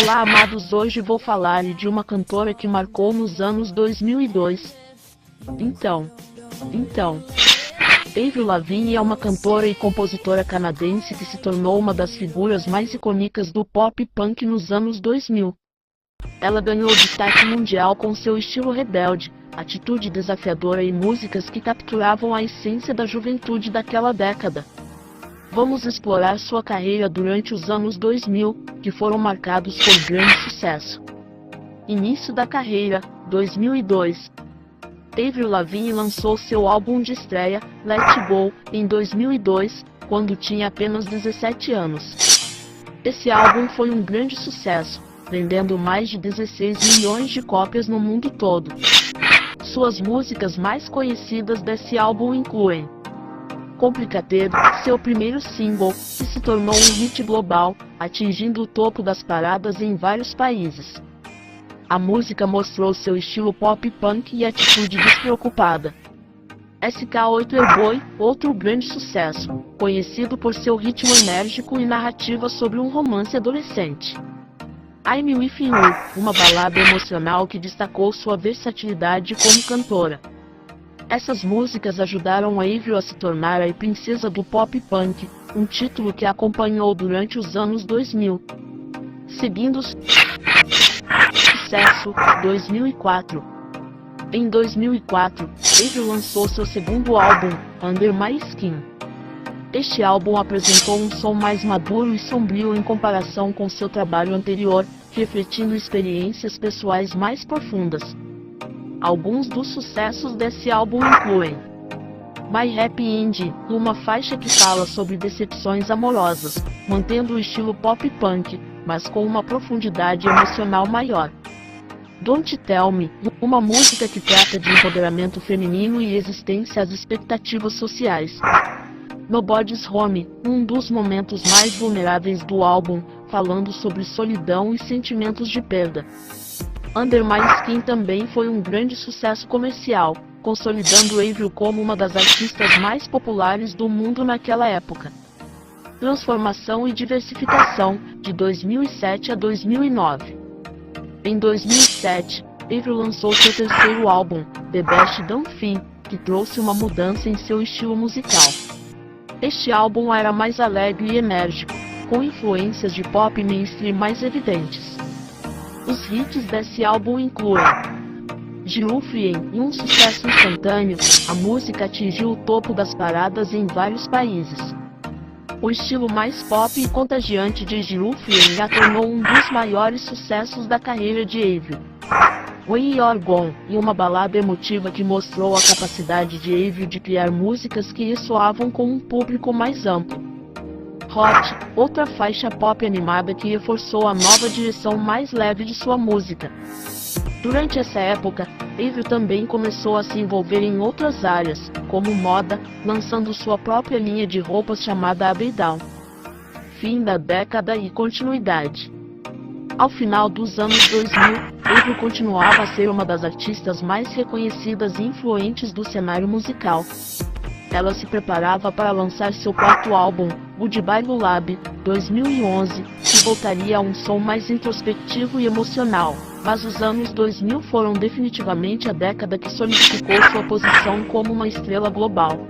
Olá, amados, hoje vou falar de uma cantora que marcou nos anos 2002. Então, Avril Lavigne é uma cantora e compositora canadense que se tornou uma das figuras mais icônicas do pop punk nos anos 2000. Ela ganhou destaque mundial com seu estilo rebelde, atitude desafiadora e músicas que capturavam a essência da juventude daquela década. Vamos explorar sua carreira durante os anos 2000, que foram marcados por grande sucesso. Início da carreira, 2002. Avril Lavigne lançou seu álbum de estreia, Let It Go, em 2002, quando tinha apenas 17 anos. Esse álbum foi um grande sucesso, vendendo mais de 16 milhões de cópias no mundo todo. Suas músicas mais conhecidas desse álbum incluem Complicated, seu primeiro single, que se tornou um hit global, atingindo o topo das paradas em vários países. A música mostrou seu estilo pop punk e atitude despreocupada. SK8 Boy, outro grande sucesso, conhecido por seu ritmo enérgico e narrativa sobre um romance adolescente. I'm With You, uma balada emocional que destacou sua versatilidade como cantora. Essas músicas ajudaram a Avril a se tornar a princesa do pop punk, um título que a acompanhou durante os anos 2000. Seguindo sucesso, 2004. Em 2004, Avril lançou seu segundo álbum, Under My Skin. Este álbum apresentou um som mais maduro e sombrio em comparação com seu trabalho anterior, refletindo experiências pessoais mais profundas. Alguns dos sucessos desse álbum incluem My Happy Ending, uma faixa que fala sobre decepções amorosas, mantendo o estilo pop punk, mas com uma profundidade emocional maior. Don't Tell Me, uma música que trata de empoderamento feminino e resistência às expectativas sociais. Nobody's Home, um dos momentos mais vulneráveis do álbum, falando sobre solidão e sentimentos de perda. Under My Skin também foi um grande sucesso comercial, consolidando Avril como uma das artistas mais populares do mundo naquela época. Transformação e diversificação, de 2007 a 2009. Em 2007, Avril lançou seu terceiro álbum, The Best Damn Thing, que trouxe uma mudança em seu estilo musical. Este álbum era mais alegre e enérgico, com influências de pop mainstream mais evidentes. Os hits desse álbum incluem Girlfriend, um sucesso instantâneo, a música atingiu o topo das paradas em vários países. O estilo mais pop e contagiante de Girlfriend a tornou um dos maiores sucessos da carreira de Avril. When You're Gone, uma balada emotiva que mostrou a capacidade de Avril de criar músicas que ressoavam com um público mais amplo. Hot, outra faixa pop animada que reforçou a nova direção mais leve de sua música. Durante essa época, Avril também começou a se envolver em outras áreas, como moda, lançando sua própria linha de roupas chamada Abbey Down. Fim da década e continuidade. Ao final dos anos 2000, Avril continuava a ser uma das artistas mais reconhecidas e influentes do cenário musical. Ela se preparava para lançar seu quarto álbum, Goodbye Lullaby, 2011, que voltaria a um som mais introspectivo e emocional, mas os anos 2000 foram definitivamente a década que solidificou sua posição como uma estrela global.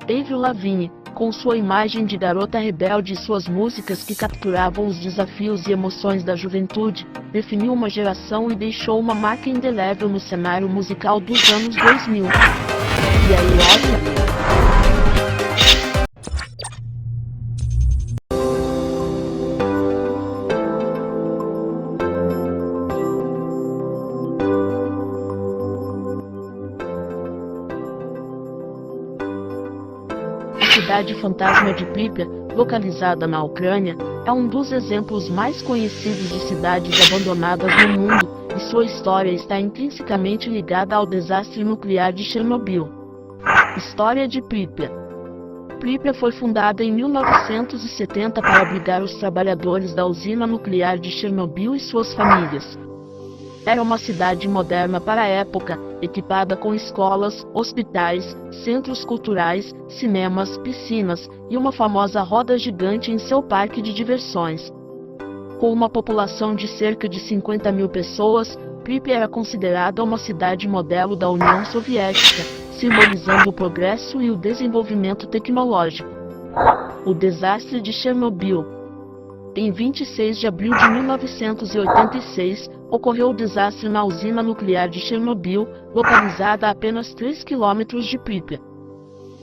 Avril Lavigne, com sua imagem de garota rebelde e suas músicas que capturavam os desafios e emoções da juventude, definiu uma geração e deixou uma marca indelével no cenário musical dos anos 2000. E aí, olha... A cidade fantasma de Pripyat, localizada na Ucrânia, é um dos exemplos mais conhecidos de cidades abandonadas no mundo, e sua história está intrinsecamente ligada ao desastre nuclear de Chernobyl. História de Pripyat. Pripyat foi fundada em 1970 para abrigar os trabalhadores da usina nuclear de Chernobyl e suas famílias. Era uma cidade moderna para a época, equipada com escolas, hospitais, centros culturais, cinemas, piscinas e uma famosa roda gigante em seu parque de diversões. Com uma população de cerca de 50 mil pessoas, Pripyat era considerada uma cidade modelo da União Soviética, simbolizando o progresso e o desenvolvimento tecnológico. O desastre de Chernobyl. Em 26 de abril de 1986, ocorreu o desastre na usina nuclear de Chernobyl, localizada a apenas 3 quilômetros de Pripyat.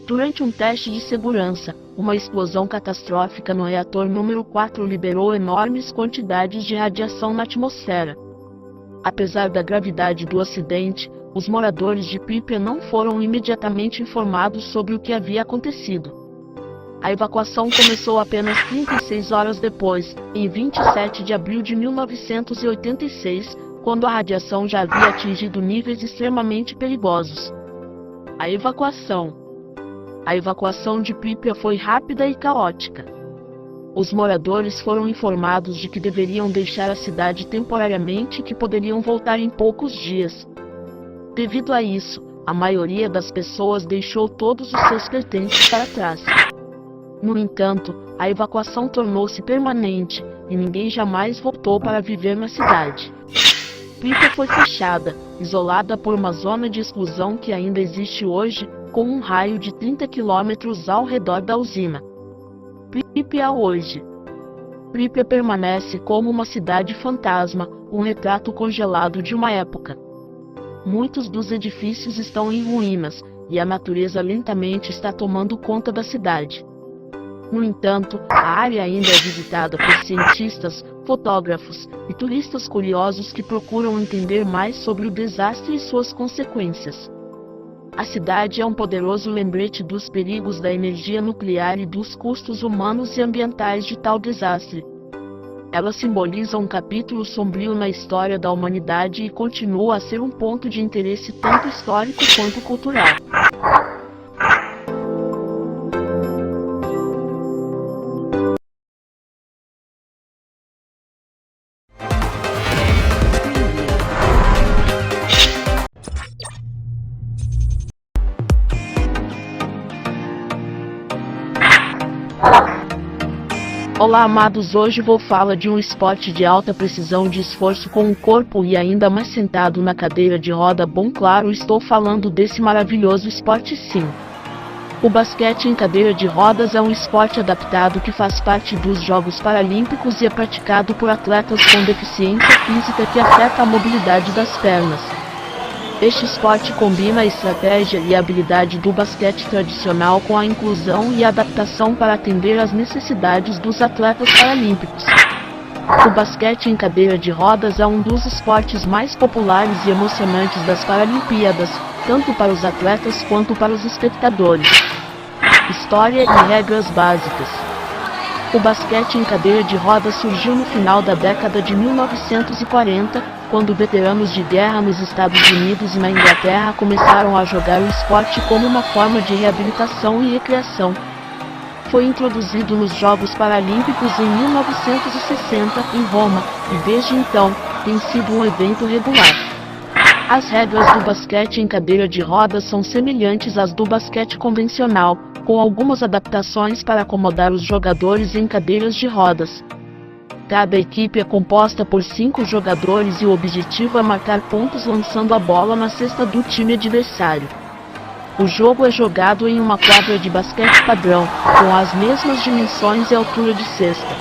Durante um teste de segurança, uma explosão catastrófica no reator número 4 liberou enormes quantidades de radiação na atmosfera. Apesar da gravidade do acidente, os moradores de Pripyat não foram imediatamente informados sobre o que havia acontecido. A evacuação começou apenas 36 horas depois, em 27 de abril de 1986, quando a radiação já havia atingido níveis extremamente perigosos. A evacuação de Pripyat foi rápida e caótica. Os moradores foram informados de que deveriam deixar a cidade temporariamente e que poderiam voltar em poucos dias. Devido a isso, a maioria das pessoas deixou todos os seus pertences para trás. No entanto, a evacuação tornou-se permanente, e ninguém jamais voltou para viver na cidade. Pripyat foi fechada, isolada por uma zona de exclusão que ainda existe hoje, com um raio de 30 quilômetros ao redor da usina. Pripyat hoje. Pripyat permanece como uma cidade fantasma, um retrato congelado de uma época. Muitos dos edifícios estão em ruínas, e a natureza lentamente está tomando conta da cidade. No entanto, a área ainda é visitada por cientistas, fotógrafos e turistas curiosos que procuram entender mais sobre o desastre e suas consequências. A cidade é um poderoso lembrete dos perigos da energia nuclear e dos custos humanos e ambientais de tal desastre. Ela simboliza um capítulo sombrio na história da humanidade e continua a ser um ponto de interesse tanto histórico quanto cultural. Olá amados, hoje vou falar de um esporte de alta precisão de esforço com o corpo e ainda mais sentado na cadeira de roda. Bom, claro, estou falando desse maravilhoso esporte, sim. O basquete em cadeira de rodas é um esporte adaptado que faz parte dos Jogos Paralímpicos e é praticado por atletas com deficiência física que afeta a mobilidade das pernas. Este esporte combina a estratégia e a habilidade do basquete tradicional com a inclusão e adaptação para atender às necessidades dos atletas paralímpicos. O basquete em cadeira de rodas é um dos esportes mais populares e emocionantes das Paralimpíadas, tanto para os atletas quanto para os espectadores. História e regras básicas. O basquete em cadeira de rodas surgiu no final da década de 1940, quando veteranos de guerra nos Estados Unidos e na Inglaterra começaram a jogar o esporte como uma forma de reabilitação e recreação. Foi introduzido nos Jogos Paralímpicos em 1960, em Roma, e desde então, tem sido um evento regular. As regras do basquete em cadeira de rodas são semelhantes às do basquete convencional, com algumas adaptações para acomodar os jogadores em cadeiras de rodas. Cada equipe é composta por 5 jogadores e o objetivo é marcar pontos lançando a bola na cesta do time adversário. O jogo é jogado em uma quadra de basquete padrão, com as mesmas dimensões e altura de cesta.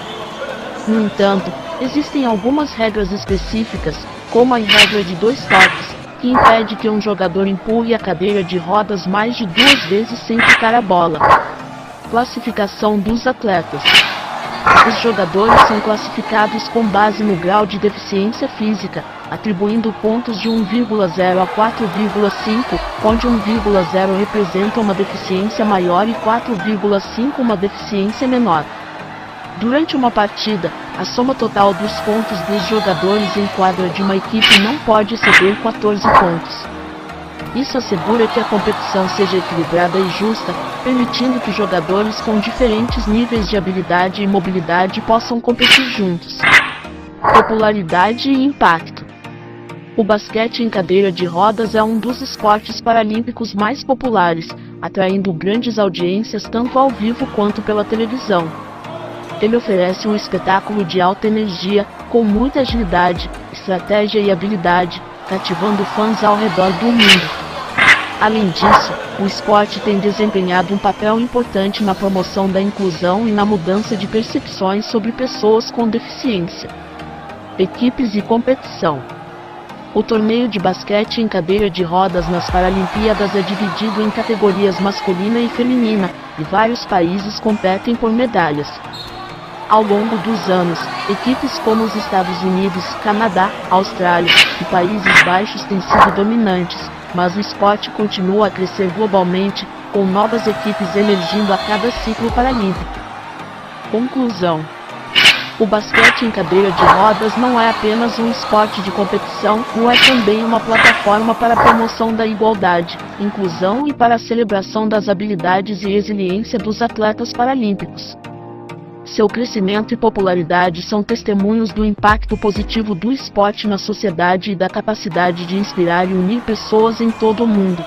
No entanto, existem algumas regras específicas, como a regra de 2 toques, que impede que um jogador empurre a cadeira de rodas mais de 2 vezes sem tocar a bola. Classificação dos atletas. Os jogadores são classificados com base no grau de deficiência física, atribuindo pontos de 1,0 a 4,5, onde 1,0 representa uma deficiência maior e 4,5 uma deficiência menor. Durante uma partida, a soma total dos pontos dos jogadores em quadra de uma equipe não pode exceder 14 pontos. Isso assegura que a competição seja equilibrada e justa, permitindo que jogadores com diferentes níveis de habilidade e mobilidade possam competir juntos. Popularidade e impacto. O basquete em cadeira de rodas é um dos esportes paralímpicos mais populares, atraindo grandes audiências tanto ao vivo quanto pela televisão. Ele oferece um espetáculo de alta energia, com muita agilidade, estratégia e habilidade, cativando fãs ao redor do mundo. Além disso, o esporte tem desempenhado um papel importante na promoção da inclusão e na mudança de percepções sobre pessoas com deficiência. Equipes e competição. O torneio de basquete em cadeira de rodas nas Paralimpíadas é dividido em categorias masculina e feminina, e vários países competem por medalhas. Ao longo dos anos, equipes como os Estados Unidos, Canadá, Austrália e Países Baixos têm sido dominantes, mas o esporte continua a crescer globalmente, com novas equipes emergindo a cada ciclo paralímpico. Conclusão: o basquete em cadeira de rodas não é apenas um esporte de competição, mas é também uma plataforma para a promoção da igualdade, inclusão e para a celebração das habilidades e resiliência dos atletas paralímpicos. Seu crescimento e popularidade são testemunhos do impacto positivo do esporte na sociedade e da capacidade de inspirar e unir pessoas em todo o mundo.